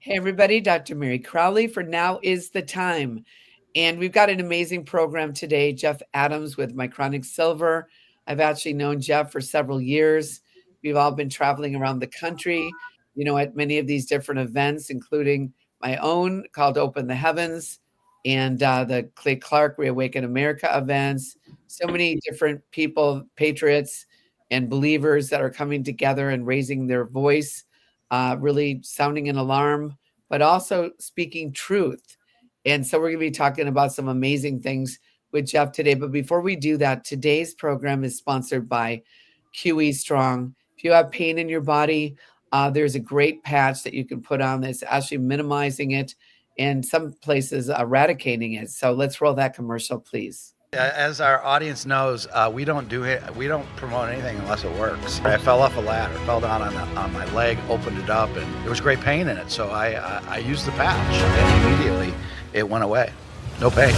Hey, everybody, Dr. Meri Crowley for Now is the Time. And we've got an amazing program today. Jeff Adams with Mycronic Silver. I've actually known Jeff for several years. We've all been traveling around the country, at many of these different events, including my own called Open the Heavens and the Clay Clark Reawaken America events. So many different people, patriots, and believers that are coming together and raising their voice, really sounding an alarm, but also speaking truth. And so we're going to be talking about some amazing things with Jeff today. But before we do that, today's program is sponsored by QE Strong. If you have pain in your body, there's a great patch that you can put on that's actually minimizing it and some places eradicating it. So let's roll that commercial, please. As our audience knows, we don't promote anything unless it works. I fell off a ladder, fell down on my leg, opened it up, and there was great pain in it. So I used the patch, and immediately it went away. No pain.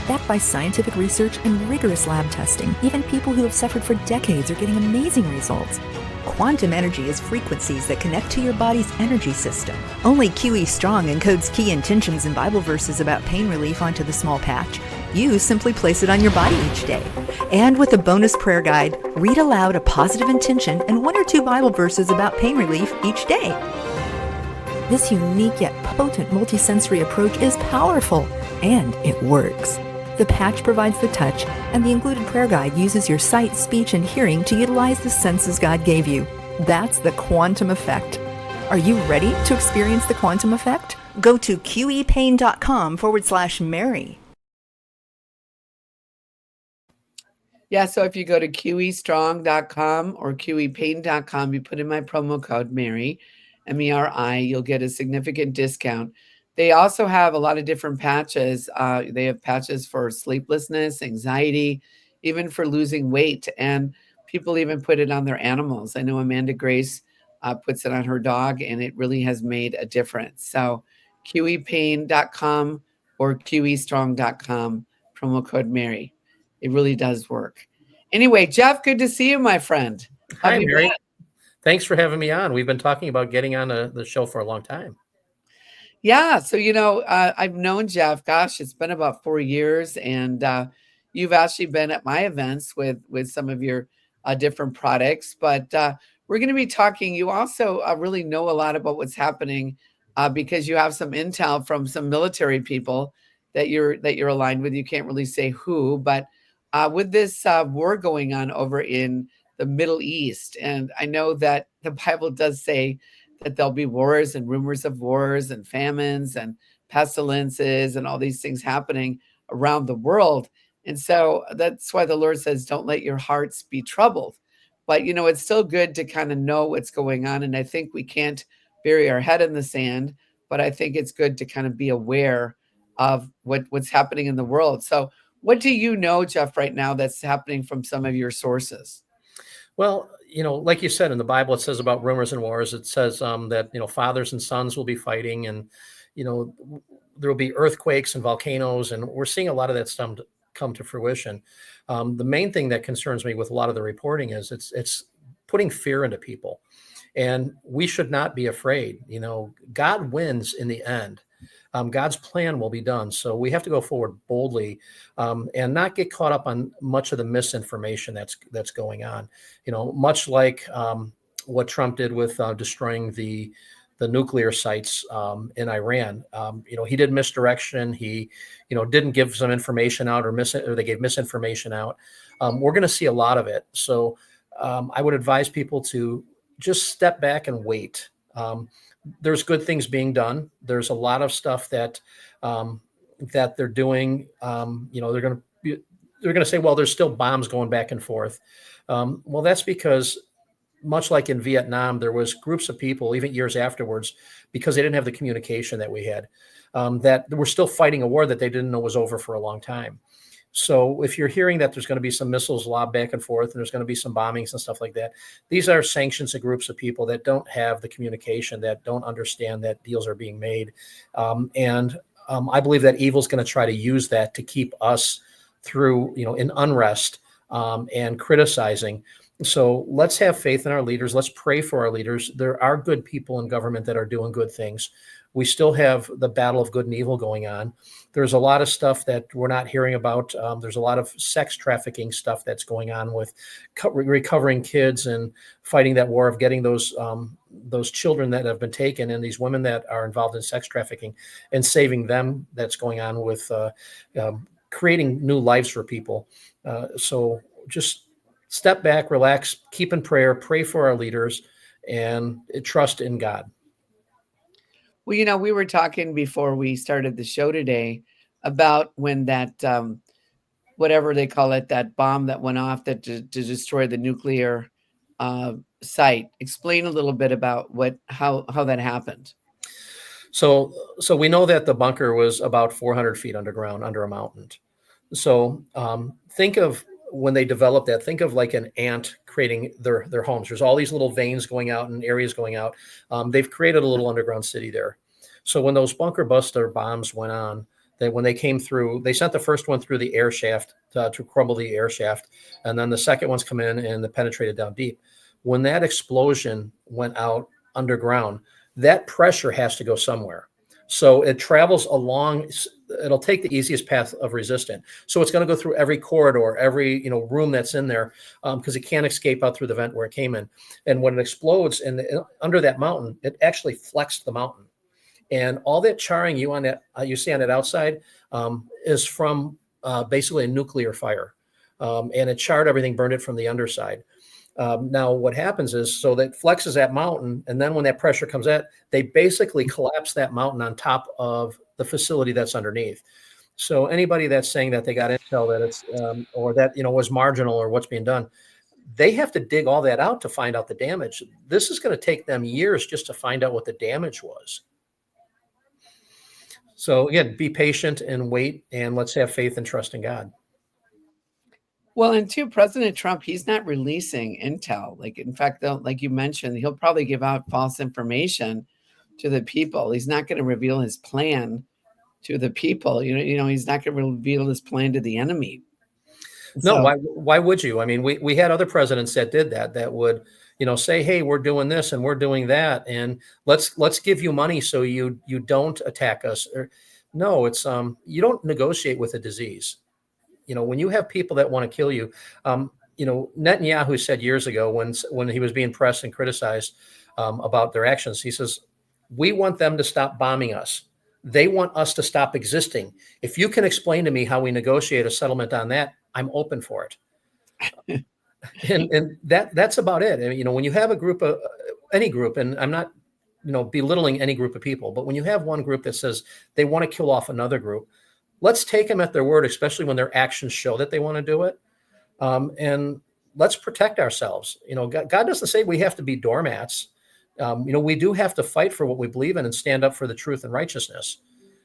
Backed by scientific research and rigorous lab testing, even people who have suffered for decades are getting amazing results. Quantum energy is frequencies that connect to your body's energy system. Only QE Strong encodes key intentions and Bible verses about pain relief onto the small patch. You simply place it on your body each day. And with a bonus prayer guide, read aloud a positive intention and 1 or 2 Bible verses about pain relief each day. This unique yet potent multisensory approach is powerful, and it works. The patch provides the touch, and the included prayer guide uses your sight, speech, and hearing to utilize the senses God gave you. That's the quantum effect. Are you ready to experience the quantum effect? Go to QEpain.com/Meri. Yeah, so if you go to QEstrong.com or QEpain.com, you put in my promo code Meri, M-E-R-I, you'll get a significant discount. They also have a lot of different patches. They have patches for sleeplessness, anxiety, even for losing weight. And people even put it on their animals. I know Amanda Grace puts it on her dog, and it really has made a difference. So QEpain.com or QEstrong.com, promo code Meri. It really does work. Anyway, Jeff, good to see you, my friend. Hi, Meri. Thanks for having me on. We've been talking about getting on the show for a long time. Yeah. So, I've known Jeff, gosh, it's been about 4 years. And you've actually been at my events with some of your different products. But we're going to be talking. You also really know a lot about what's happening because you have some intel from some military people that you're aligned with. You can't really say who, but with this war going on over in the Middle East. And I know that the Bible does say that there'll be wars and rumors of wars and famines and pestilences and all these things happening around the world. And so that's why the Lord says, don't let your hearts be troubled. But, it's still good to kind of know what's going on. And I think we can't bury our head in the sand, but I think it's good to kind of be aware of what's happening in the world. So what do you know, Jeff, right now that's happening from some of your sources? Well, like you said, in the Bible, it says about rumors and wars. It says that, fathers and sons will be fighting, and, there will be earthquakes and volcanoes. And we're seeing a lot of that stuff come to fruition. The main thing that concerns me with a lot of the reporting is it's putting fear into people, and we should not be afraid. God wins in the end. God's plan will be done. So we have to go forward boldly and not get caught up on much of the misinformation that's going on. Much like what Trump did with destroying the nuclear sites in Iran. He did misdirection. He, didn't give some information out, or they gave misinformation out. We're going to see a lot of it. So I would advise people to just step back and wait. There's good things being done. There's a lot of stuff that they're doing. They're going to say, well, there's still bombs going back and forth. Well, that's because, much like in Vietnam, there was groups of people, even years afterwards, because they didn't have the communication that we had, that were still fighting a war that they didn't know was over for a long time. So if you're hearing that there's going to be some missiles lobbed back and forth, and there's going to be some bombings and stuff like that, these are sanctions of groups of people that don't have the communication, that don't understand that deals are being made. I believe that evil's going to try to use that to keep us through, in unrest and criticizing. So let's have faith in our leaders. Let's pray for our leaders. There are good people in government that are doing good things. We still have the battle of good and evil going on. There's a lot of stuff that we're not hearing about. There's a lot of sex trafficking stuff that's going on with recovering kids and fighting that war of getting those children that have been taken and these women that are involved in sex trafficking and saving them. That's going on with creating new lives for people. So just step back, relax, keep in prayer, pray for our leaders, and trust in God. Well, we were talking before we started the show today about when that whatever they call it, that bomb that went off that to destroy the nuclear site. Explain a little bit about how that happened. So we know that the bunker was about 400 feet underground, under a mountain. So think of when they developed that, think of like an ant creating their homes. There's all these little veins going out and areas going out. They've created a little underground city there. So when those bunker buster bombs went on, when they came through, they sent the first one through the air shaft to crumble the air shaft. And then the second one's come in and penetrated down deep. When that explosion went out underground, that pressure has to go somewhere. So it travels along, it'll take the easiest path of resistance. So it's going to go through every corridor, every room that's in there, because it can't escape out through the vent where it came in. And when it explodes under that mountain, it actually flexed the mountain. And all that charring you see on that outside is from basically a nuclear fire. And it charred everything, burned it from the underside. Now, what happens is, so that flexes that mountain, and then when that pressure comes at, they basically collapse that mountain on top of the facility that's underneath. So anybody that's saying that they got intel that it's or that was marginal or what's being done, they have to dig all that out to find out the damage. This is going to take them years just to find out what the damage was. So again, be patient and wait, and let's have faith and trust in God. Well, and too, President Trump, he's not releasing intel. Like, in fact, like you mentioned, he'll probably give out false information to the people. He's not going to reveal his plan to the people. He's not going to reveal his plan to the enemy. No, why would you? I mean, we had other presidents that did that would, say, hey, we're doing this and we're doing that, and let's give you money so you don't attack us. No, it's you don't negotiate with a disease. When you have people that want to kill you, Netanyahu said years ago when he was being pressed and criticized about their actions, he says, we want them to stop bombing us. They want us to stop existing. If you can explain to me how we negotiate a settlement on that, I'm open for it. and that's about it. And, when you have a group of any group, and I'm not, belittling any group of people, but when you have one group that says they want to kill off another group, let's take them at their word, especially when their actions show that they want to do it. And let's protect ourselves. God doesn't say we have to be doormats. We do have to fight for what we believe in and stand up for the truth and righteousness.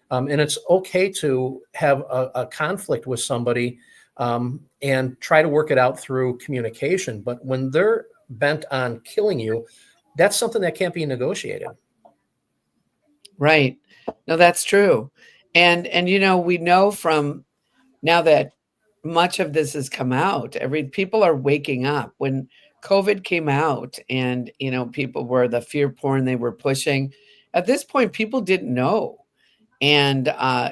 And it's okay to have a conflict with somebody and try to work it out through communication. But when they're bent on killing you, that's something that can't be negotiated. Right. No, that's true. And we know from now that much of this has come out, people are waking up. When COVID came out and, people were the fear porn they were pushing, at this point, people didn't know. And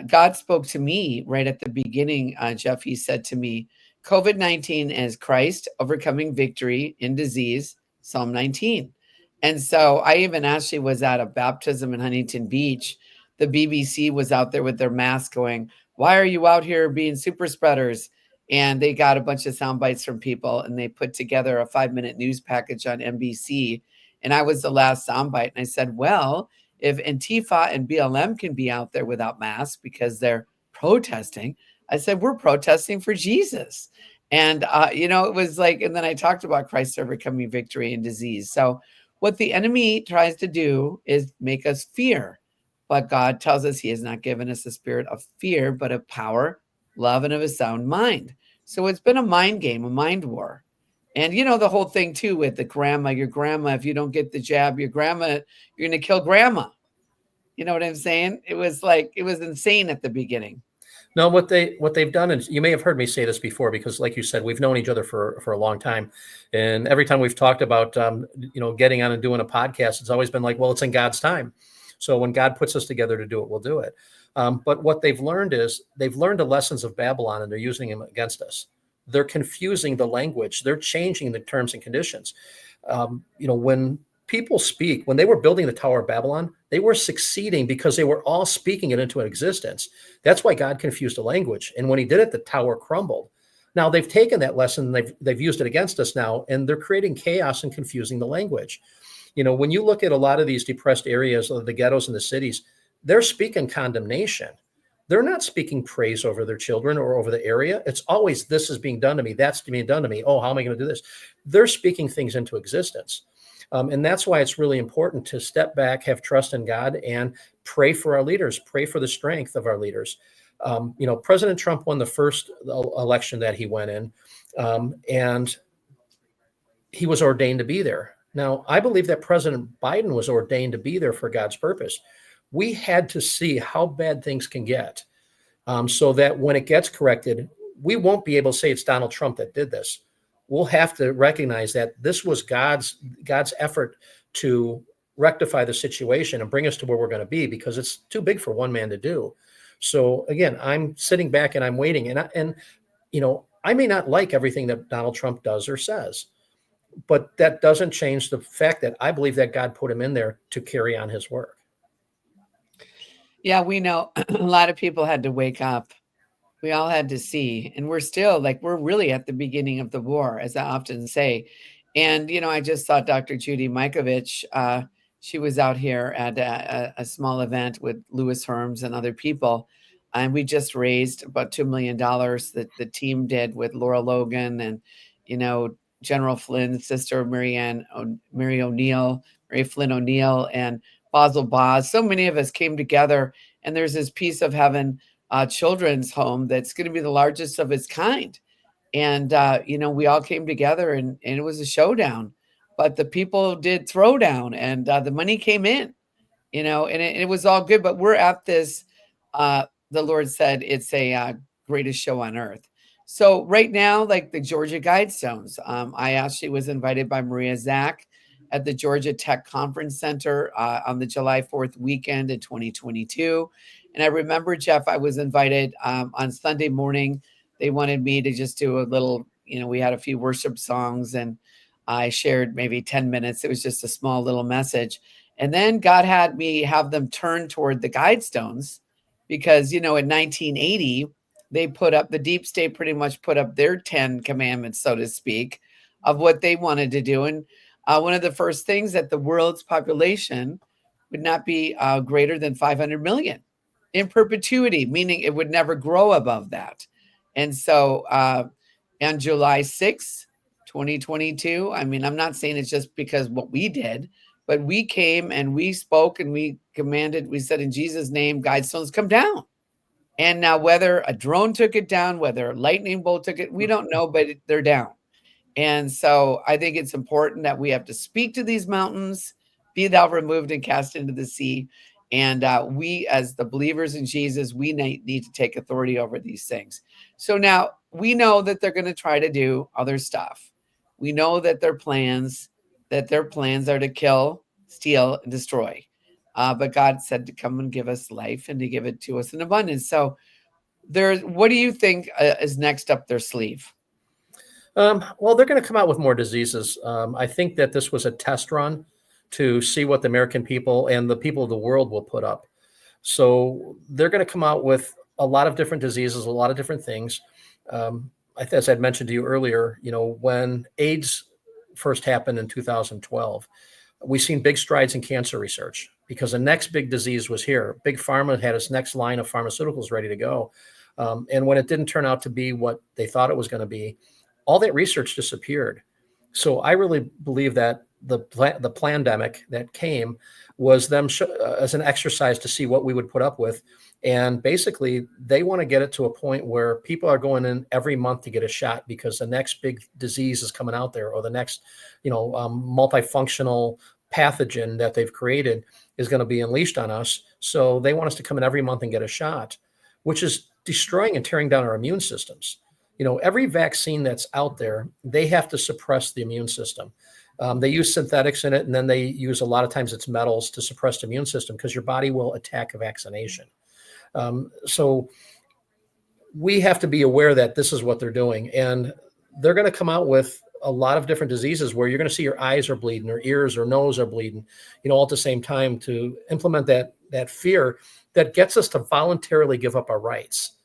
God spoke to me right at the beginning, Jeff. He said to me, COVID-19 is Christ overcoming victory in disease, Psalm 19. And so I even actually was at a baptism in Huntington Beach. The BBC was out there with their mask going, why are you out here being super spreaders? And they got a bunch of sound bites from people, and they put together a 5-minute news package on NBC. And I was the last sound bite. And I said, well, if Antifa and BLM can be out there without masks because they're protesting, I said, we're protesting for Jesus. And, it was like, and then I talked about Christ overcoming victory in disease. So what the enemy tries to do is make us fear. But God tells us he has not given us a spirit of fear, but of power, love, and of a sound mind. So it's been a mind game, a mind war. And, the whole thing, too, with your grandma, if you don't get the jab, you're going to kill grandma. You know what I'm saying? It was insane at the beginning. No, what they've done, and you may have heard me say this before, because like you said, we've known each other for a long time, and every time we've talked about getting on and doing a podcast, it's always been like, well, it's in God's time. So when God puts us together to do it, we'll do it. But what they've learned is they've learned the lessons of Babylon, and they're using them against us. They're confusing the language. They're changing the terms and conditions. When people speak, when they were building the Tower of Babylon, they were succeeding because they were all speaking it into existence. That's why God confused the language. And when he did it, the tower crumbled. Now they've taken that lesson, they've used it against us now, and they're creating chaos and confusing the language. When you look at a lot of these depressed areas, of the ghettos and the cities, they're speaking condemnation. They're not speaking praise over their children or over the area. It's always, this is being done to me, that's being done to me. Oh, how am I going to do this? They're speaking things into existence. And that's why it's really important to step back, have trust in God, and pray for our leaders, pray for the strength of our leaders. President Trump won the first election that he went in, and he was ordained to be there. Now, I believe that President Biden was ordained to be there for God's purpose. We had to see how bad things can get, so that when it gets corrected, we won't be able to say it's Donald Trump that did this. We'll have to recognize that this was God's effort to rectify the situation and bring us to where we're going to be, because it's too big for one man to do. So again, I'm sitting back and I'm waiting, and I may not like everything that Donald Trump does or says, but that doesn't change the fact that I believe that God put him in there to carry on his work. Yeah, we know a lot of people had to wake up. We all had to see, and we're really at the beginning of the war, as I often say. And, I just saw Dr. Judy Mikovich. She was out here at a small event with Louis Herms and other people. And we just raised about $2 million that the team did with Laura Logan and, General Flynn's sister, Mary Flynn O'Neill, and Basil Boz. So many of us came together, and there's this piece of heaven children's home that's going to be the largest of its kind. And, we all came together, and it was a showdown, but the people did throw down, and the money came in, and it was all good. But we're at this, the Lord said it's a greatest show on earth. So right now, like the Georgia Guidestones, I actually was invited by Maria Zach at the Georgia Tech Conference Center on the July 4th weekend in 2022. And I remember, Jeff, I was invited on Sunday morning. They wanted me to just do a little, we had a few worship songs, and I shared maybe 10 minutes. It was just a small little message. And then God had me have them turn toward the Guidestones, because, in 1980, they put up, the deep state pretty much put up their 10 commandments, so to speak, of what they wanted to do. And one of the first things, that the world's population would not be greater than 500 million in perpetuity, meaning it would never grow above that. And so on July 6th, 2022, I mean, I'm not saying it's just because what we did, but we came and we spoke and we commanded, we said, in Jesus' name, Guidestones come down. And now whether a drone took it down, whether a lightning bolt took it, we don't know, but they're down. And so I think it's important that we have to speak to these mountains, be thou removed and cast into the sea. And we, as the believers in Jesus, we need to take authority over these things. So now we know that they're going to try to do other stuff. We know that their plans are to kill, steal, and destroy. But God said to come and give us life and to give it to us in abundance. So what do you think is next up their sleeve? Well, they're going to come out with more diseases. I think that this was a test run to see what the American people and the people of the world will put up. So they're going to come out with a lot of different diseases, a lot of different things. As I'd mentioned to you earlier, when AIDS first happened in 2012, we've seen big strides in cancer research, because the next big disease was here. Big Pharma had its next line of pharmaceuticals ready to go. And when it didn't turn out to be what they thought it was going to be, all that research disappeared. So I really believe that the plandemic that came was them as an exercise to see what we would put up with. And basically, they want to get it to a point where people are going in every month to get a shot, because the next big disease is coming out there, or the next, multifunctional pathogen that they've created is going to be unleashed on us. So they want us to come in every month and get a shot, which is destroying and tearing down our immune systems. Every vaccine that's out there, they have to suppress the immune system. They use synthetics in it, and then they use a lot of times it's metals to suppress the immune system because your body will attack a vaccination. So we have to be aware that this is what they're doing, and they're going to come out with a lot of different diseases where you're going to see your eyes are bleeding or ears or nose are bleeding, all at the same time, to implement that fear that gets us to voluntarily give up our rights.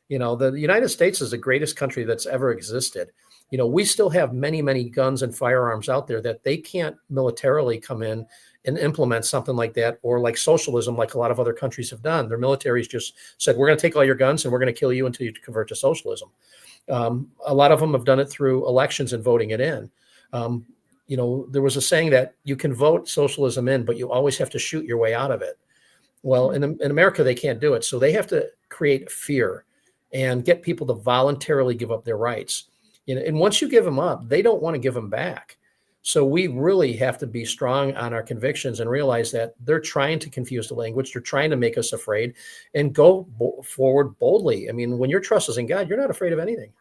The United States is the greatest country that's ever existed. We still have many, many guns and firearms out there that they can't militarily come in and implement something like that, or like socialism, like a lot of other countries have done. Their militaries just said, we're going to take all your guns and we're going to kill you until you convert to socialism. A lot of them have done it through elections and voting it in. There was a saying that you can vote socialism in, but you always have to shoot your way out of it. Well, in America, they can't do it. So they have to create fear and get people to voluntarily give up their rights. And once you give them up, they don't want to give them back. So we really have to be strong on our convictions and realize that they're trying to confuse the language. They're trying to make us afraid, and go forward boldly. I mean, when your trust is in God, you're not afraid of anything.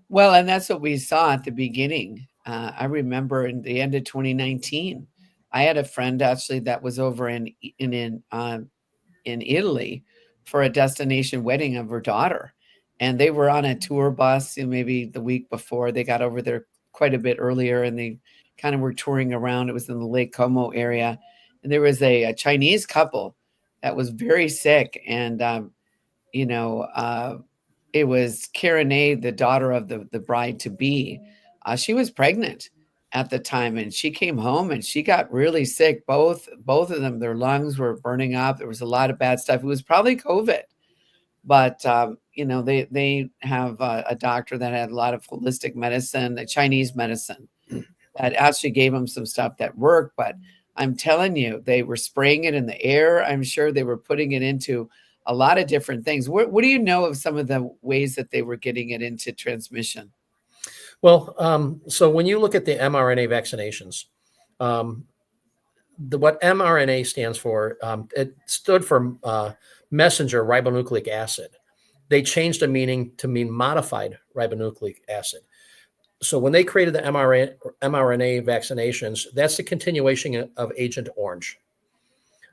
Well, and that's what we saw at the beginning. I remember in the end of 2019, I had a friend actually that was over in Italy for a destination wedding of her daughter. And they were on a tour bus, and maybe the week before. They got over there quite a bit earlier, and they kind of were touring around. It was in the Lake Como area. And there was a Chinese couple that was very sick. And, it was Karen A, the daughter of the bride-to-be. She was pregnant at the time, and she came home and she got really sick. Both of them, their lungs were burning up. There was a lot of bad stuff. It was probably COVID. But, they have a doctor that had a lot of holistic medicine, the Chinese medicine, that actually gave them some stuff that worked. But I'm telling you, they were spraying it in the air. I'm sure they were putting it into a lot of different things. What do you know of some of the ways that they were getting it into transmission? Well, so when you look at the mRNA vaccinations, what mRNA stands for, it stood for messenger ribonucleic acid. They changed the meaning to mean modified ribonucleic acid. So when they created the mRNA vaccinations, that's the continuation of Agent Orange.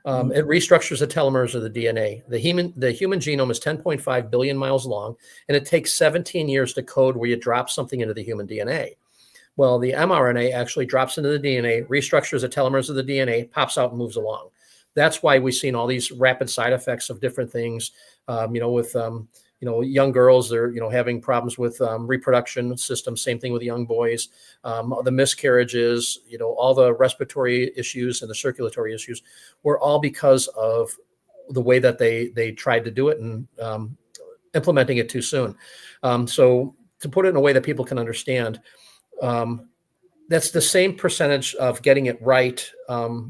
It restructures the telomeres of the DNA. The human genome is 10.5 billion miles long, and it takes 17 years to code where you drop something into the human DNA. Well, the mRNA actually drops into the DNA, restructures the telomeres of the DNA, pops out and moves along. That's why we've seen all these rapid side effects of different things. With young girls, they're having problems with reproduction system. Same thing with young boys. The miscarriages, all the respiratory issues and the circulatory issues were all because of the way that they tried to do it and implementing it too soon. So to put it in a way that people can understand, that's the same percentage of getting it right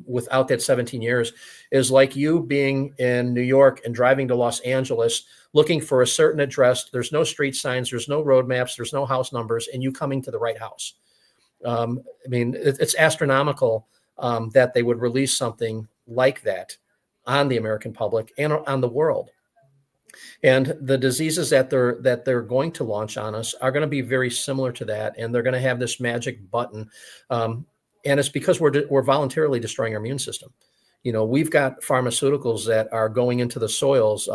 without that 17 years is like you being in New York and driving to Los Angeles looking for a certain address. There's no street signs, there's no road maps, there's no house numbers, and you coming to the right house. It's astronomical that they would release something like that on the American public and on the world. And the diseases that they're going to launch on us are going to be very similar to that, and they're going to have this magic button, and it's because we're voluntarily destroying our immune system. We've got pharmaceuticals that are going into the soils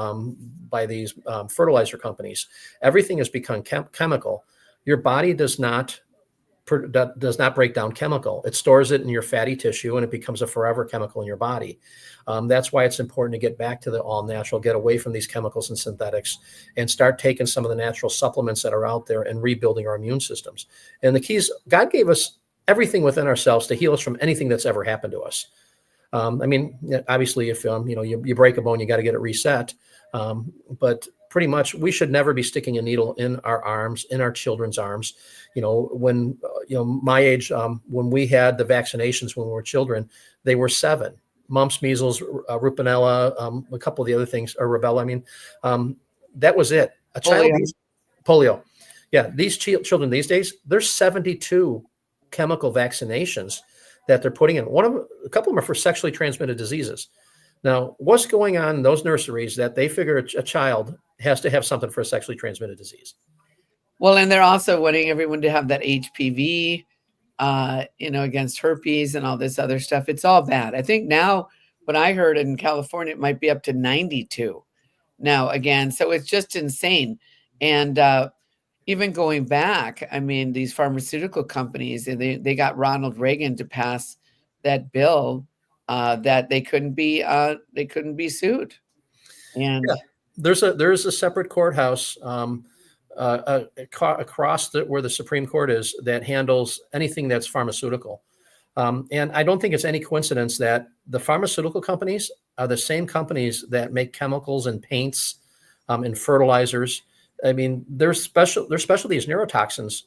by these fertilizer companies. Everything has become chemical. Your body does not break down chemical. It stores it in your fatty tissue, and it becomes a forever chemical in your body. That's why it's important to get back to the all natural, get away from these chemicals and synthetics, and start taking some of the natural supplements that are out there and rebuilding our immune systems. And the keys, God gave us everything within ourselves to heal us from anything that's ever happened to us. Obviously, if you break a bone, you got to get it reset. But pretty much, we should never be sticking a needle in our arms, in our children's arms. When my age, when we had the vaccinations when we were children, they were 7: mumps, measles, rubella, a couple of the other things, or rubella. That was it. A child, polio. Yeah, these children these days, there's 72 chemical vaccinations that they're putting in. A couple of them are for sexually transmitted diseases. Now, what's going on in those nurseries that they figure a child has to have something for a sexually transmitted disease? Well, and they're also wanting everyone to have that HPV, against herpes and all this other stuff. It's all bad. I think now, what I heard in California, it might be up to 92 now again. So it's just insane. And even going back, I mean, these pharmaceutical companies, they got Ronald Reagan to pass that bill that they couldn't be sued. And Yeah, there's a separate courthouse across where the Supreme Court is that handles anything that's pharmaceutical. And I don't think it's any coincidence that the pharmaceutical companies are the same companies that make chemicals and paints and fertilizers. I mean, their specialty is neurotoxins,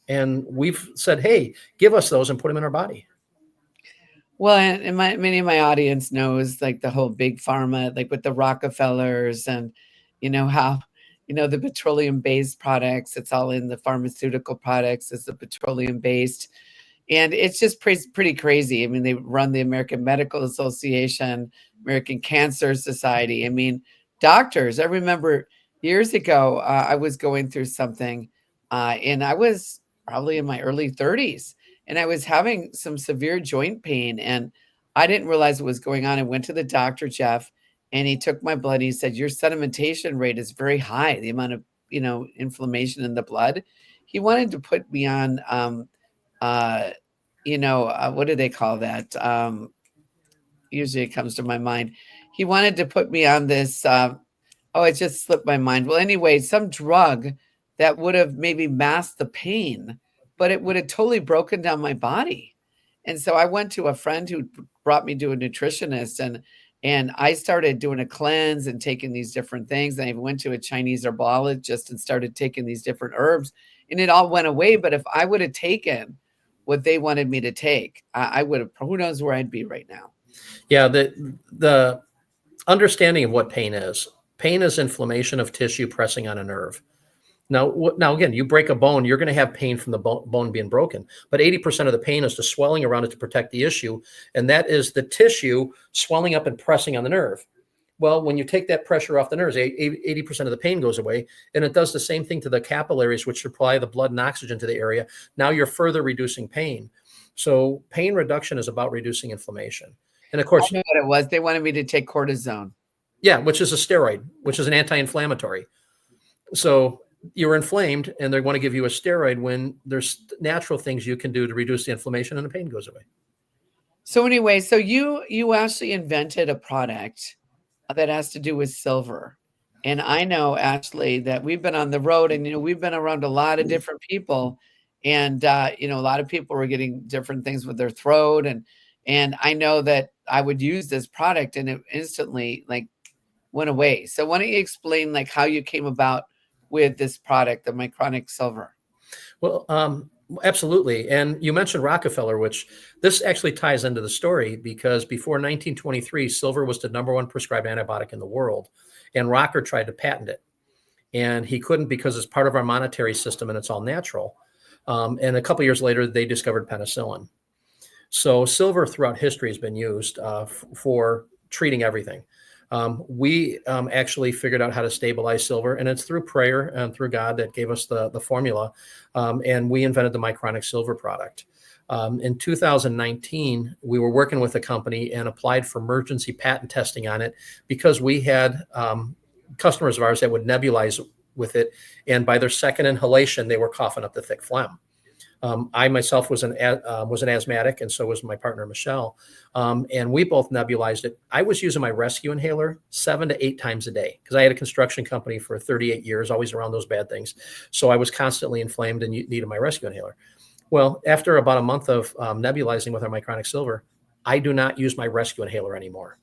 and we've said, hey, give us those and put them in our body. well, and many of my audience knows like the whole big pharma, like with the Rockefellers and how the petroleum based products. It's all in the pharmaceutical products. It's the petroleum based. And it's just pretty crazy. I mean, they run the American Medical Association, American Cancer Society. I mean, doctors. I remember years ago, I was going through something, and I was probably in my early 30s, and I was having some severe joint pain, and I didn't realize what was going on. I went to the doctor, Jeff, and he took my blood. He said, "Your sedimentation rate is very high. The amount of inflammation in the blood." He wanted to put me on. Uh, what do they call that? Usually it comes to my mind. He wanted to put me on this. Oh, it just slipped my mind. Well, anyway, some drug that would have maybe masked the pain, but it would have totally broken down my body. And so I went to a friend who brought me to a nutritionist, and I started doing a cleanse and taking these different things. And I went to a Chinese herbologist and started taking these different herbs, and it all went away. But if I would have taken what they wanted me to take, I would have, who knows where I'd be right now. Yeah, the understanding of what pain is. Pain is inflammation of tissue pressing on a nerve. Now again, you break a bone, you're going to have pain from the bone being broken, but 80% of the pain is the swelling around it to protect the issue, and that is the tissue swelling up and pressing on the nerve. Well, when you take that pressure off the nerves, 80% of the pain goes away, and it does the same thing to the capillaries, which supply the blood and oxygen to the area. Now you're further reducing pain. So pain reduction is about reducing inflammation. And of course, I know what it was. They wanted me to take cortisone. yeah, which is a steroid, which is an anti-inflammatory. So you're inflamed, and they want to give you a steroid when there's natural things you can do to reduce the inflammation, and the pain goes away. So anyway, so you actually invented a product that has to do with silver. And I know, Ashley, that we've been on the road, and we've been around a lot of different people, and a lot of people were getting different things with their throat, and I know that I would use this product, and it instantly like went away. So why don't you explain like how you came about with this product, the Mycronic Silver? Well, absolutely. And you mentioned Rockefeller, which this actually ties into the story, because before 1923, silver was the #1 prescribed antibiotic in the world. And Rocker tried to patent it. And he couldn't, because it's part of our monetary system and it's all natural. And a couple of years later, they discovered penicillin. So silver throughout history has been used for treating everything. We actually figured out how to stabilize silver, and it's through prayer and through God that gave us the formula. And we invented the Mycronic Silver product. In 2019, we were working with a company and applied for emergency patent testing on it, because we had customers of ours that would nebulize with it, and by their second inhalation, they were coughing up the thick phlegm. I myself was an asthmatic, and so was my partner, Michelle. And we both nebulized it. I was using my rescue inhaler 7 to 8 times a day, because I had a construction company for 38 years, always around those bad things. So I was constantly inflamed and needed my rescue inhaler. Well, after about a month of nebulizing with our Mycronic Silver, I do not use my rescue inhaler anymore,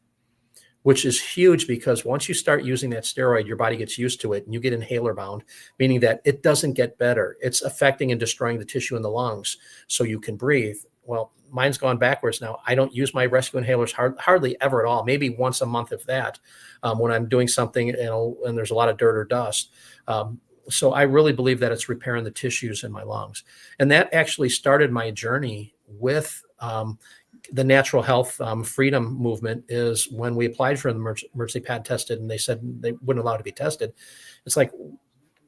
which is huge, because once you start using that steroid, your body gets used to it and you get inhaler bound, meaning that it doesn't get better. It's affecting and destroying the tissue in the lungs so you can breathe. Well, mine's gone backwards now. I don't use my rescue inhalers hardly ever at all, maybe once a month, if that, when I'm doing something, and there's a lot of dirt or dust. So I really believe that it's repairing the tissues in my lungs. And that actually started my journey with the natural health freedom movement is when we applied for the emergency patent tested, and they said they wouldn't allow it to be tested. It's like,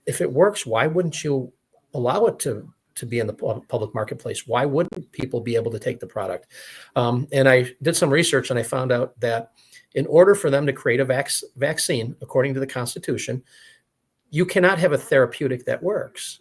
if it works, why wouldn't you allow it to be in the public marketplace? Why wouldn't people be able to take the product? And I did some research, and I found out that in order for them to create a vaccine, according to the Constitution, you cannot have a therapeutic that works.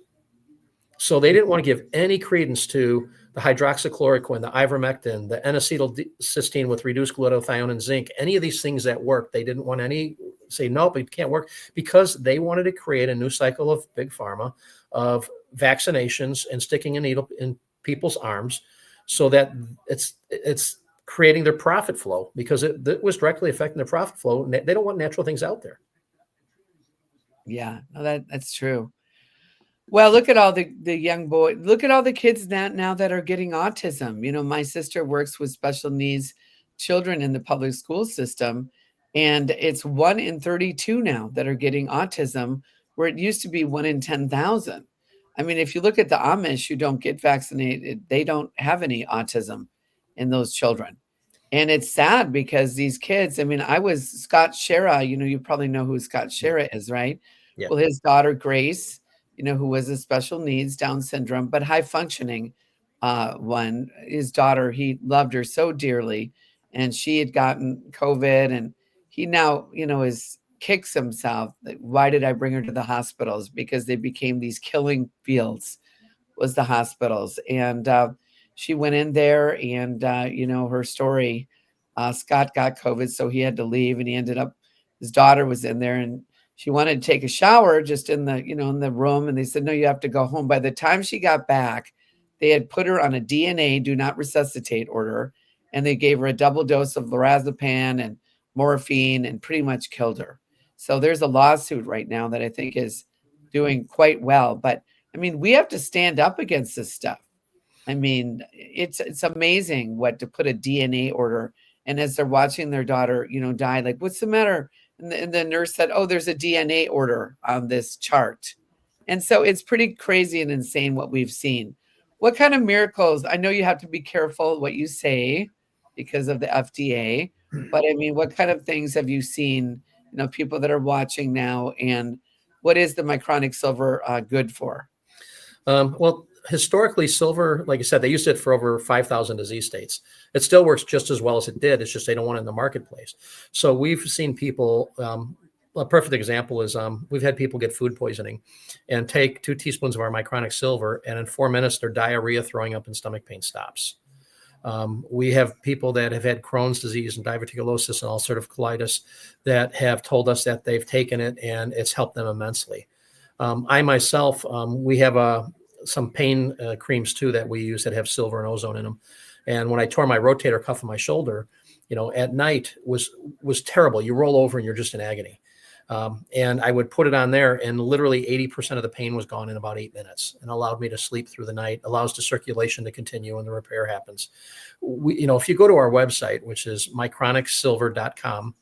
So they didn't want to give any credence to the hydroxychloroquine, the ivermectin, the N-acetylcysteine with reduced glutathione and zinc, any of these things that work. They didn't want any say, nope, it can't work, because they wanted to create a new cycle of big pharma, of vaccinations and sticking a needle in people's arms, so that it's creating their profit flow, because it was directly affecting their profit flow. They don't want natural things out there. Yeah, no, that's true. Well, look at all the young boys. Look at all the kids now that are getting autism. You know, my sister works with special needs children in the public school system, and it's 1 in 32 now that are getting autism, where it used to be 1 in 10,000. I mean, if you look at the Amish who don't get vaccinated, they don't have any autism in those children. And it's sad because these kids, I mean, I was Scott Shera, you probably know who Scott Shera is, right? Yeah. Well, his daughter, Grace, who was a special needs, Down syndrome, but high functioning one. His daughter, he loved her so dearly, and she had gotten COVID, and he now, kicks himself. Like, why did I bring her to the hospitals? Because they became these killing fields, was the hospitals. And she went in there, and, her story, Scott got COVID, so he had to leave, and he ended up, his daughter was in there, and she wanted to take a shower just in the, in the room. And they said, no, you have to go home. By the time she got back, they had put her on a DNA, do not resuscitate order. And they gave her a double dose of lorazepam and morphine and pretty much killed her. So there's a lawsuit right now that I think is doing quite well. But I mean, we have to stand up against this stuff. I mean, it's amazing what to put a DNA order. And as they're watching their daughter, die, like, what's the matter? And the nurse said, oh, there's a DNA order on this chart. And so it's pretty crazy and insane what we've seen. What kind of miracles? I know you have to be careful what you say because of the FDA, but I mean, what kind of things have you seen, people that are watching now, and what is the mycronic silver good for? Well, historically, silver, like I said, they used it for over 5,000 disease states. It still works just as well as it did. It's just they don't want it in the marketplace. So we've seen people, a perfect example is we've had people get food poisoning and take 2 teaspoons of our mycronic silver, and in 4 minutes, their diarrhea, throwing up, and stomach pain stops. We have people that have had Crohn's disease and diverticulosis and ulcerative colitis that have told us that they've taken it and it's helped them immensely. I myself, we have some pain creams too that we use that have silver and ozone in them. And when I tore my rotator cuff on my shoulder, at night was terrible. You roll over and you're just in agony. And I would put it on there, and literally 80% of the pain was gone in about 8 minutes, and allowed me to sleep through the night, allows the circulation to continue and the repair happens. If you go to our website, which is mychronicsilver.com,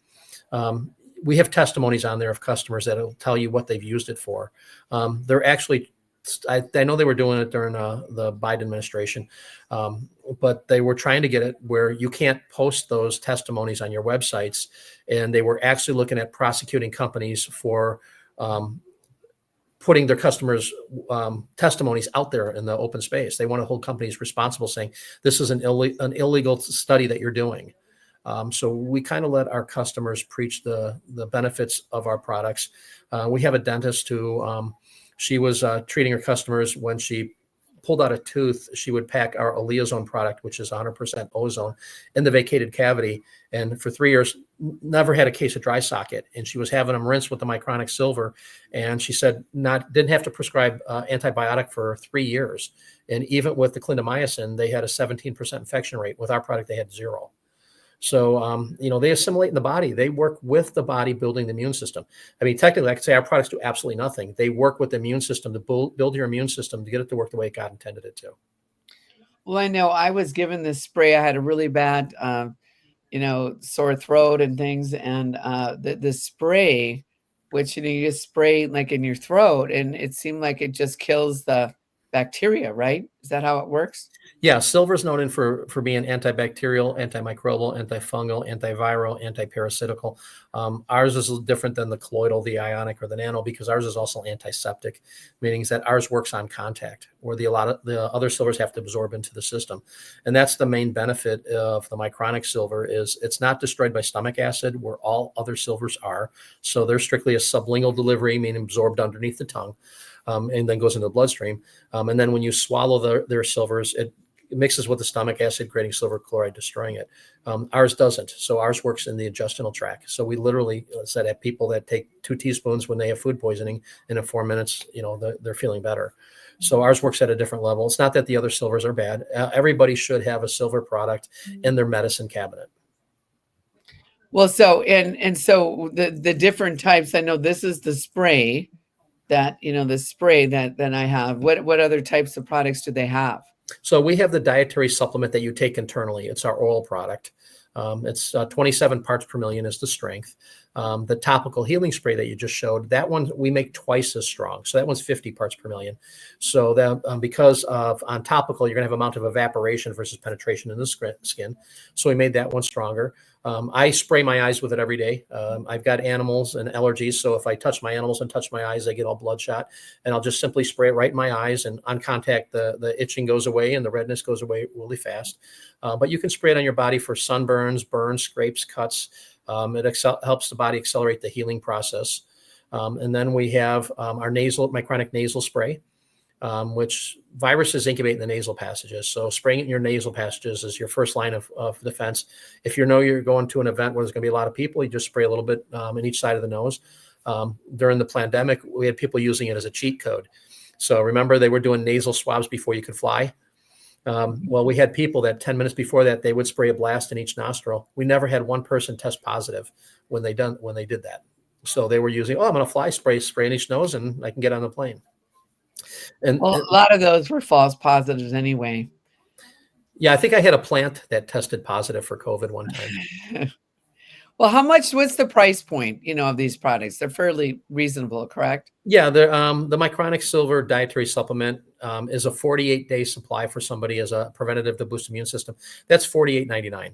we have testimonies on there of customers that will tell you what they've used it for. They're actually, I know they were doing it during the Biden administration, but they were trying to get it where you can't post those testimonies on your websites. And they were actually looking at prosecuting companies for putting their customers' testimonies out there in the open space. They want to hold companies responsible, saying this is an illegal study that you're doing. So we kind of let our customers preach the benefits of our products. We have a dentist who she was treating her customers. When she pulled out a tooth, she would pack our Aleozone product, which is 100% ozone, in the vacated cavity. And for 3 years, never had a case of dry socket. And she was having them rinse with the mycronic silver. And she said didn't have to prescribe antibiotic for 3 years. And even with the clindamycin, they had a 17% infection rate. With our product, they had 0. So, they assimilate in the body. They work with the body, building the immune system. I mean, technically, I could say our products do absolutely nothing. They work with the immune system to build your immune system to get it to work the way God intended it to. Well, I know I was given this spray. I had a really bad, sore throat and things. And the spray, which, you just spray like in your throat, and it seemed like it just kills the bacteria, right? Is that how it works? Yeah, silver is known for being antibacterial, antimicrobial, antifungal, antiviral, antiparasitical. Ours is a little different than the colloidal, the ionic, or the nano, because ours is also antiseptic, meaning that ours works on contact, where a lot of the other silvers have to absorb into the system. And that's the main benefit of the mycronic silver, is it's not destroyed by stomach acid, where all other silvers are. So they're strictly a sublingual delivery, meaning absorbed underneath the tongue, and then goes into the bloodstream. And then when you swallow their silvers, it mixes with the stomach acid, creating silver chloride, destroying it. Ours doesn't. So ours works in the intestinal tract. So we literally said at people that take 2 teaspoons when they have food poisoning, and in 4 minutes, they're feeling better. So ours works at a different level. It's not that the other silvers are bad. Everybody should have a silver product in their medicine cabinet. Well, so so the different types. I know this is the spray that I have. What other types of products do they have? So we have the dietary supplement that you take internally. It's our oral product. It's 27 parts per million is the strength. The topical healing spray that you just showed, that one we make twice as strong. So that one's 50 parts per million. So that because on topical, you're going to have amount of evaporation versus penetration in the skin. So we made that one stronger. I spray my eyes with it every day. I've got animals and allergies. So if I touch my animals and touch my eyes, I get all bloodshot, and I'll just simply spray it right in my eyes, and on contact, the itching goes away and the redness goes away really fast. But you can spray it on your body for sunburns, burns, scrapes, cuts. It helps the body accelerate the healing process. And then we have our mycronic nasal spray, which viruses incubate in the nasal passages. So spraying it in your nasal passages is your first line of defense. If you're going to an event where there's going to be a lot of people, you just spray a little bit in each side of the nose. During the pandemic, we had people using it as a cheat code. So remember, they were doing nasal swabs before you could fly. Well, we had people that 10 minutes before that, they would spray a blast in each nostril. We never had one person test positive when they did that. So they were using, I'm going to fly spray in each nose and I can get on the plane. And well, a lot of those were false positives anyway. Yeah, I think I had a plant that tested positive for COVID one time. Well, what's the price point, of these products? They're fairly reasonable, correct? Yeah, the mycronic silver dietary supplement is a 48-day supply for somebody as a preventative to boost immune system. That's $48.99.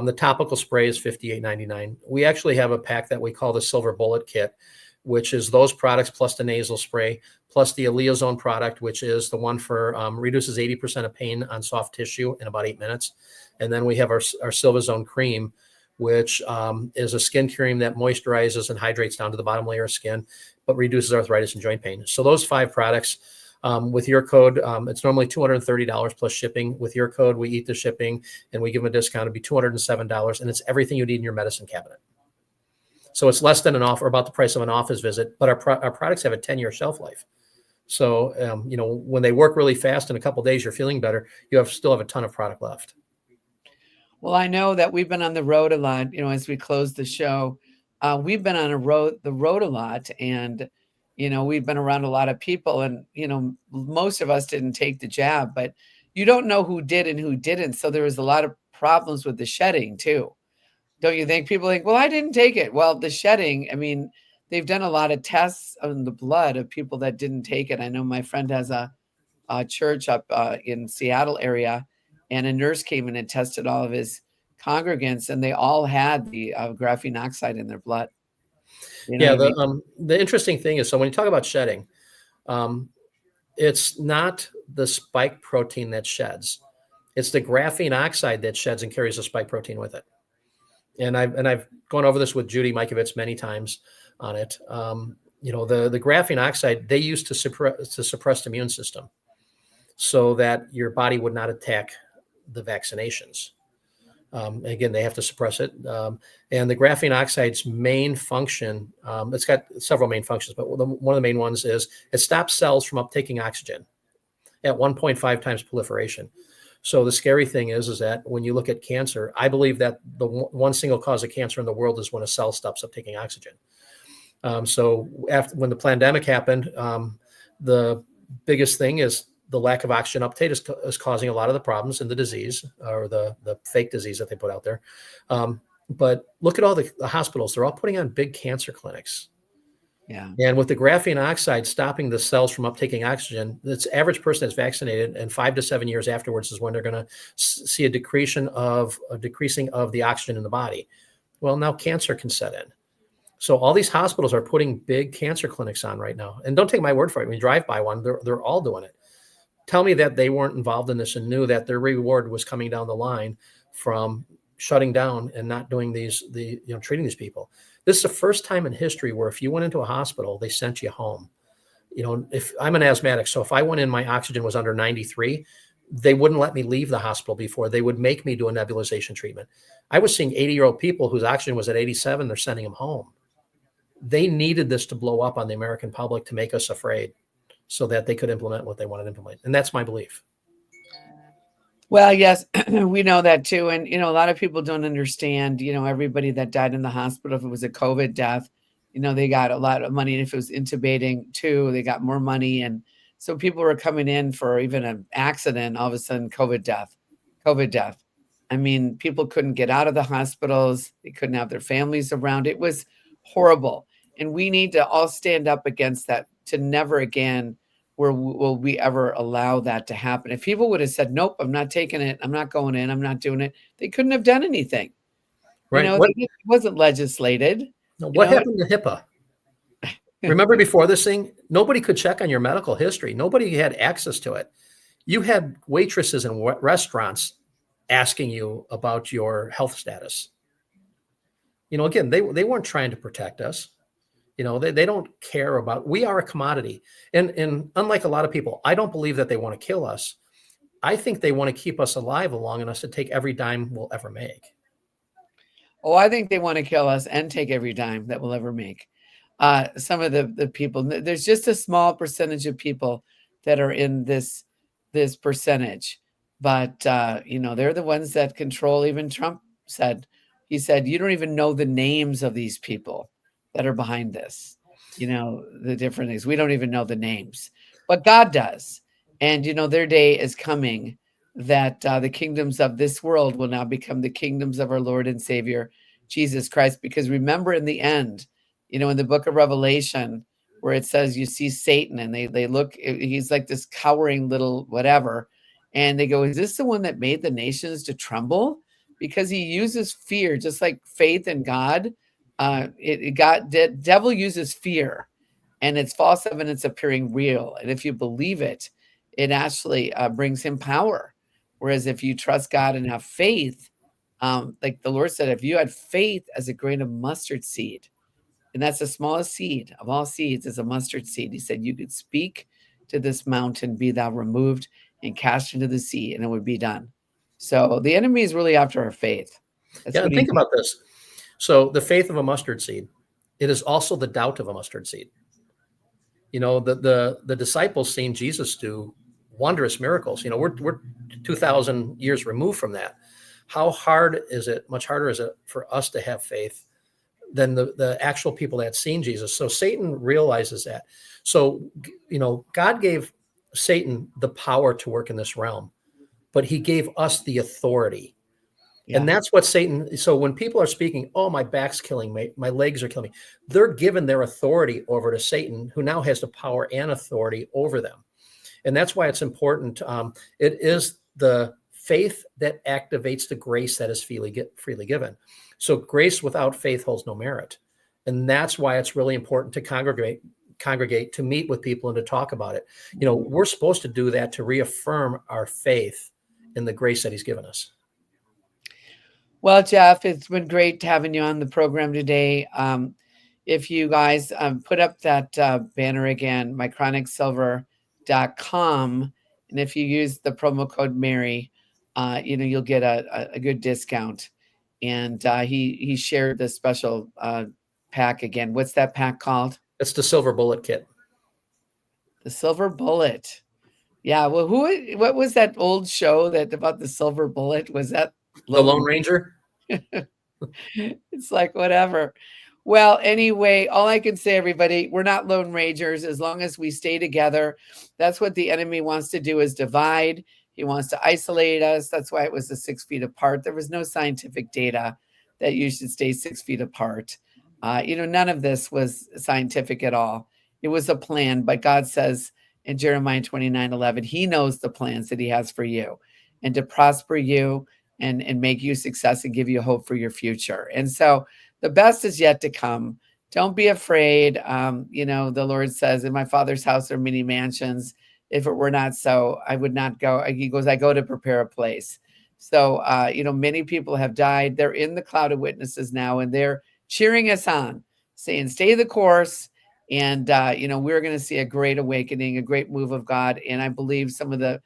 The topical spray is $58.99. We actually have a pack that we call the Silver Bullet Kit, which is those products plus the nasal spray, plus the Aleozone product, which is the one for reduces 80% of pain on soft tissue in about 8 minutes. And then we have our Silvazone cream, which is a skin cream that moisturizes and hydrates down to the bottom layer of skin, but reduces arthritis and joint pain. So those 5 products, with your code, it's normally $230 plus shipping. With your code, we eat the shipping and we give them a discount. It'd be $207, and it's everything you need in your medicine cabinet. So it's less than about the price of an office visit, but our products have a 10-year shelf life. So, when they work really fast, in a couple of days, you're feeling better, still have a ton of product left. Well, I know that we've been on the road a lot, as we close the show. We've been on the road a lot, and, we've been around a lot of people, and, most of us didn't take the jab, but you don't know who did and who didn't. So there was a lot of problems with the shedding too. Don't you think? People think, well, I didn't take it. Well, the shedding, they've done a lot of tests on the blood of people that didn't take it. I know my friend has a church up in Seattle area, and a nurse came in and tested all of his congregants, and they all had the graphene oxide in their blood. The interesting thing is, so when you talk about shedding, it's not the spike protein that sheds. It's the graphene oxide that sheds and carries the spike protein with it. And I've gone over this with Judy Mikovits many times on it. The graphene oxide they use to suppress the immune system, so that your body would not attack the vaccinations. Again, they have to suppress it. And the graphene oxide's main function, it's got several main functions, but one of the main ones is it stops cells from uptaking oxygen at 1.5 times proliferation. So the scary thing is that when you look at cancer, I believe that the one single cause of cancer in the world is when a cell stops uptaking oxygen. So when the pandemic happened, the biggest thing is the lack of oxygen uptake is causing a lot of the problems in the disease, or the fake disease that they put out there. But look at all the hospitals. They're all putting on big cancer clinics. Yeah. And with the graphene oxide stopping the cells from uptaking oxygen, this average person that's vaccinated, and 5 to 7 years afterwards is when they're going to see a decreasing of the oxygen in the body. Well, now cancer can set in. So all these hospitals are putting big cancer clinics on right now. And don't take my word for it. When you drive by one, they're all doing it. Tell me that they weren't involved in this and knew that their reward was coming down the line from shutting down and not doing treating these people. This is the first time in history where if you went into a hospital, they sent you home. If I'm an asthmatic, so if I went in, my oxygen was under 93, they wouldn't let me leave the hospital before. They would make me do a nebulization treatment. I was seeing 80-year-old people whose oxygen was at 87. They're sending them home. They needed this to blow up on the American public to make us afraid so that they could implement what they wanted to implement. And that's my belief. Well, yes, we know that too. And, a lot of people don't understand, everybody that died in the hospital, if it was a COVID death, they got a lot of money. And if it was intubating too, they got more money. And so people were coming in for even an accident, all of a sudden, COVID death. I mean, people couldn't get out of the hospitals. They couldn't have their families around. It was horrible. And we need to all stand up against that to never again will we ever allow that to happen. If people would have said, nope, I'm not taking it, I'm not going in, I'm not doing it, they couldn't have done anything. Right. It wasn't legislated. What happened to HIPAA? Remember before this thing, nobody could check on your medical history. Nobody had access to it. You had waitresses in restaurants asking you about your health status. Again, they weren't trying to protect us. They don't care about, we are a commodity. And unlike a lot of people, I don't believe that they want to kill us. I think they want to keep us alive long enough to take every dime we'll ever make. Oh, I think they want to kill us and take every dime that we'll ever make. Some of the people, there's just a small percentage of people that are in this percentage, but they're the ones that control. Even Trump said, you don't even know the names of these people that are behind this, the different things. We don't even know the names, but God does. And, their day is coming that the kingdoms of this world will now become the kingdoms of our Lord and Savior, Jesus Christ. Because remember, in the end, in the book of Revelation, where it says you see Satan and they look, he's like this cowering little whatever. And they go, is this the one that made the nations to tremble? Because he uses fear, just like faith in God. The devil uses fear, and it's false evidence appearing real. And if you believe it, it actually brings him power. Whereas if you trust God and have faith, like the Lord said, if you had faith as a grain of mustard seed, and that's the smallest seed of all seeds is a mustard seed. He said, you could speak to this mountain, be thou removed and cast into the sea, and it would be done. So the enemy is really after our faith. And think about this. So the faith of a mustard seed, it is also the doubt of a mustard seed. The disciples seen Jesus do wondrous miracles. We're 2,000 years removed from that. How hard is it? Much harder is it for us to have faith than the actual people that had seen Jesus. So Satan realizes that. So, God gave Satan the power to work in this realm, but he gave us the authority. Yeah. And that's what Satan, so when people are speaking, oh, my back's killing me, my legs are killing me, they're given their authority over to Satan, who now has the power and authority over them. And that's why it's important. It is the faith that activates the grace that is freely given. So grace without faith holds no merit. And that's why it's really important to congregate, to meet with people and to talk about it. We're supposed to do that to reaffirm our faith in the grace that he's given us. Well, Jeff, it's been great having you on the program today. If you guys put up that banner again, mychronicsilver.com, and if you use the promo code Meri, you'll get a good discount. And he shared the special pack again. What's that pack called? It's the Silver Bullet Kit. The Silver Bullet. Yeah. Well, what was that old show about the Silver Bullet? Was that The Lone Ranger? It's like, whatever. Well, anyway, all I can say, everybody, we're not Lone Rangers as long as we stay together. That's what the enemy wants to do, is divide. He wants to isolate us. That's why it was the 6 feet apart. There was no scientific data that you should stay 6 feet apart. None of this was scientific at all. It was a plan, but God says in Jeremiah 29:11, He knows the plans that He has for you and to prosper you and make you success and give you hope for your future. And so the best is yet to come. Don't be afraid. The Lord says, in my Father's house are many mansions. If it were not so, I would not go. He goes, I go to prepare a place. So, many people have died. They're in the cloud of witnesses now, and they're cheering us on, saying, stay the course. And, we're going to see a great awakening, a great move of God. And I believe some of the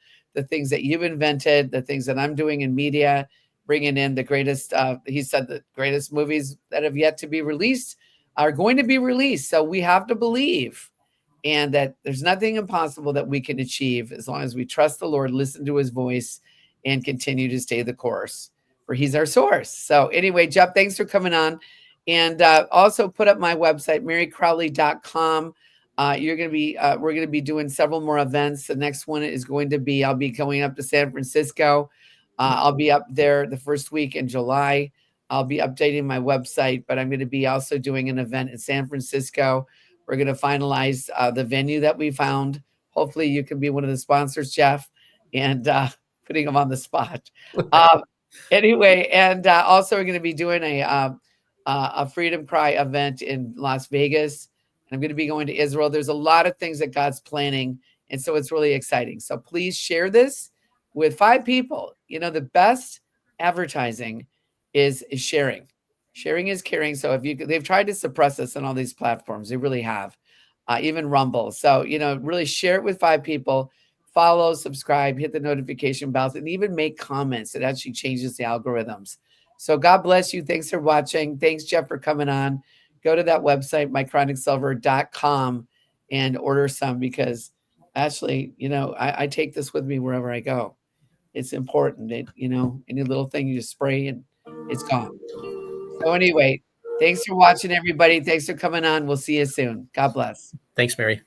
things that you've invented, the things that I'm doing in media, bringing in the greatest, he said the greatest movies that have yet to be released are going to be released. So we have to believe, and that there's nothing impossible that we can achieve as long as we trust the Lord, listen to his voice, and continue to stay the course, for he's our source. So anyway, Jeff, thanks for coming on. And also put up my website, MeriCrowley.com. We're going to be doing several more events. The next one is going to be, I'll be going up to San Francisco. I'll be up there the first week in July. I'll be updating my website, but I'm going to be also doing an event in San Francisco. We're going to finalize the venue that we found. Hopefully you can be one of the sponsors, Jeff, and putting them on the spot. Anyway, and also we're going to be doing a Freedom Cry event in Las Vegas. I'm going to be going to Israel. There's a lot of things that God's planning, and so it's really exciting. So please share this with 5 people. The best advertising is sharing. Sharing is caring. So they've tried to suppress us on all these platforms. They really have, even Rumble. So, really share it with 5 people. Follow, subscribe, hit the notification bells, and even make comments. It actually changes the algorithms. So God bless you. Thanks for watching. Thanks, Jeff, for coming on. Go to that website, mychronicsilver.com, and order some, because actually, I take this with me wherever I go. It's important. Any little thing you just spray and it's gone. So anyway, thanks for watching, everybody. Thanks for coming on. We'll see you soon. God bless. Thanks, Meri.